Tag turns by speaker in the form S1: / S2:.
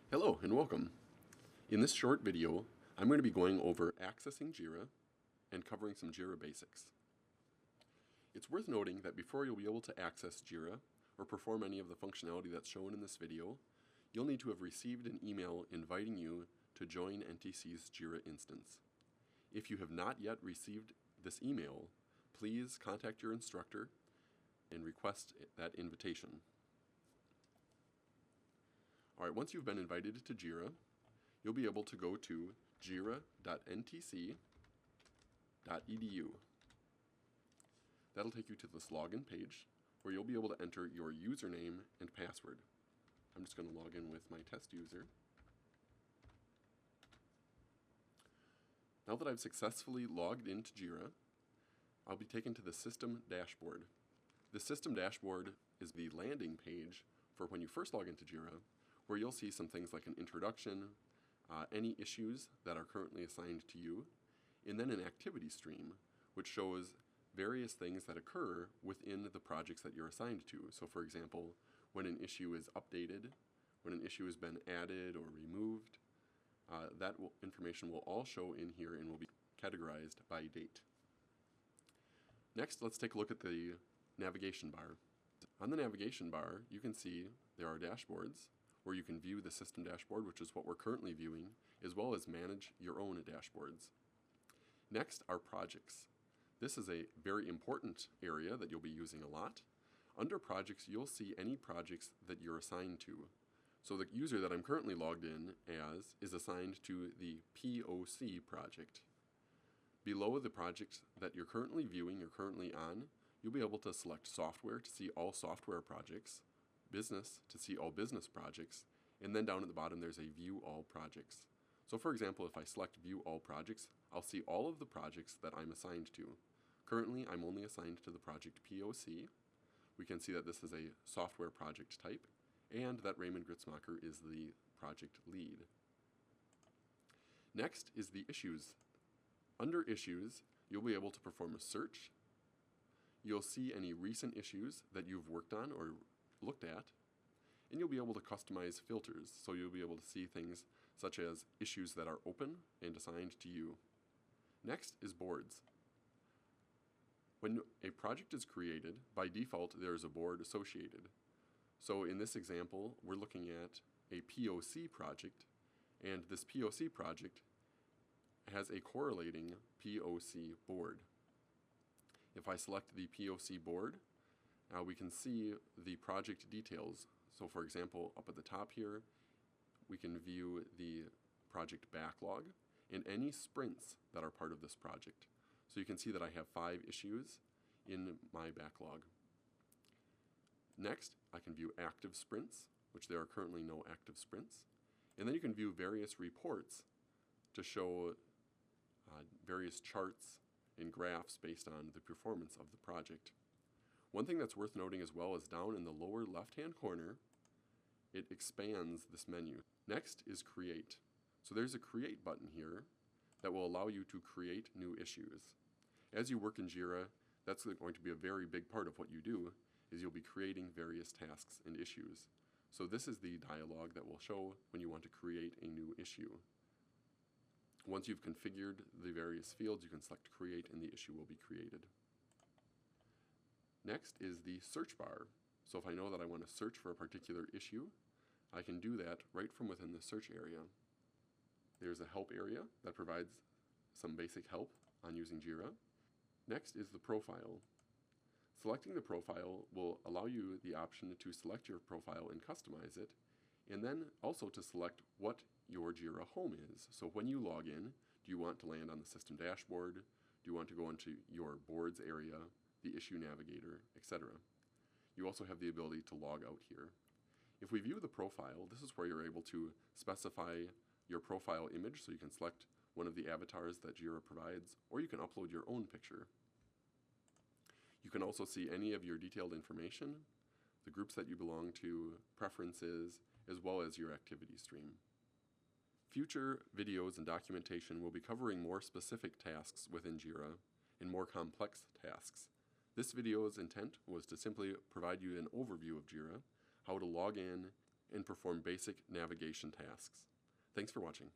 S1: Hello and welcome. In this short video, I'm going to be going over accessing JIRA and covering some JIRA basics. It's worth noting that before you'll be able to access JIRA or perform any of the functionality that's shown in this video, you'll need to have received an email inviting you to join NTC's JIRA instance. If you have not yet received this email, please contact your instructor and request that invitation. Alright, once you've been invited to JIRA, you'll be able to go to jira.ntc.edu. That'll take you to this login page where you'll be able to enter your username and password. I'm just going to log in with my test user. Now that I've successfully logged into JIRA, I'll be taken to the system dashboard. The system dashboard is the landing page for when you first log into JIRA, where you'll see some things like an introduction, any issues that are currently assigned to you, and then an activity stream, which shows various things that occur within the projects that you're assigned to. So for example, when an issue is updated, when an issue has been added or removed, information will all show in here and will be categorized by date. Next, let's take a look at the navigation bar. On the navigation bar, you can see there are dashboards, where you can view the system dashboard, which is what we're currently viewing, as well as manage your own dashboards. Next are projects. This is a very important area that you'll be using a lot. Under projects, you'll see any projects that you're assigned to. So the user that I'm currently logged in as is assigned to the POC project. Below the project that you're currently viewing or currently on, you'll be able to select software to see all software projects, business to see all business projects, and then down at the bottom there's a view all projects. So for example, if I select view all projects, I'll see all of the projects that I'm assigned to. Currently, I'm only assigned to the project POC. We can see that this is a software project type, and that Raymond Gritzmacher is the project lead. Next is the issues. Under issues, you'll be able to perform a search. You'll see any recent issues that you've worked on or looked at, and you'll be able to customize filters, so you'll be able to see things such as issues that are open and assigned to you. Next is boards. When a project is created, by default there is a board associated. So in this example, we're looking at a POC project, and this POC project has a correlating POC board. If I select the POC board, now we can see the project details. So for example, up at the top here, we can view the project backlog and any sprints that are part of this project. So you can see that I have 5 issues in my backlog. Next, I can view active sprints, which there are currently no active sprints. And then you can view various reports to show various charts and graphs based on the performance of the project. One thing that's worth noting as well is down in the lower left-hand corner, it expands this menu. Next is Create. So there's a Create button here that will allow you to create new issues. As you work in JIRA, that's going to be a very big part of what you do, is you'll be creating various tasks and issues. So this is the dialog that will show when you want to create a new issue. Once you've configured the various fields, you can select Create and the issue will be created. Next is the search bar. So if I know that I want to search for a particular issue, I can do that right from within the search area. There's a help area that provides some basic help on using JIRA. Next is the profile. Selecting the profile will allow you the option to select your profile and customize it, and then also to select what your JIRA home is. So when you log in, do you want to land on the system dashboard? Do you want to go into your boards area, the issue navigator, etc. You also have the ability to log out here. If we view the profile, this is where you're able to specify your profile image, so you can select one of the avatars that JIRA provides, or you can upload your own picture. You can also see any of your detailed information, the groups that you belong to, preferences, as well as your activity stream. Future videos and documentation will be covering more specific tasks within JIRA and more complex tasks. This video's intent was to simply provide you an overview of JIRA, how to log in, and perform basic navigation tasks. Thanks for watching.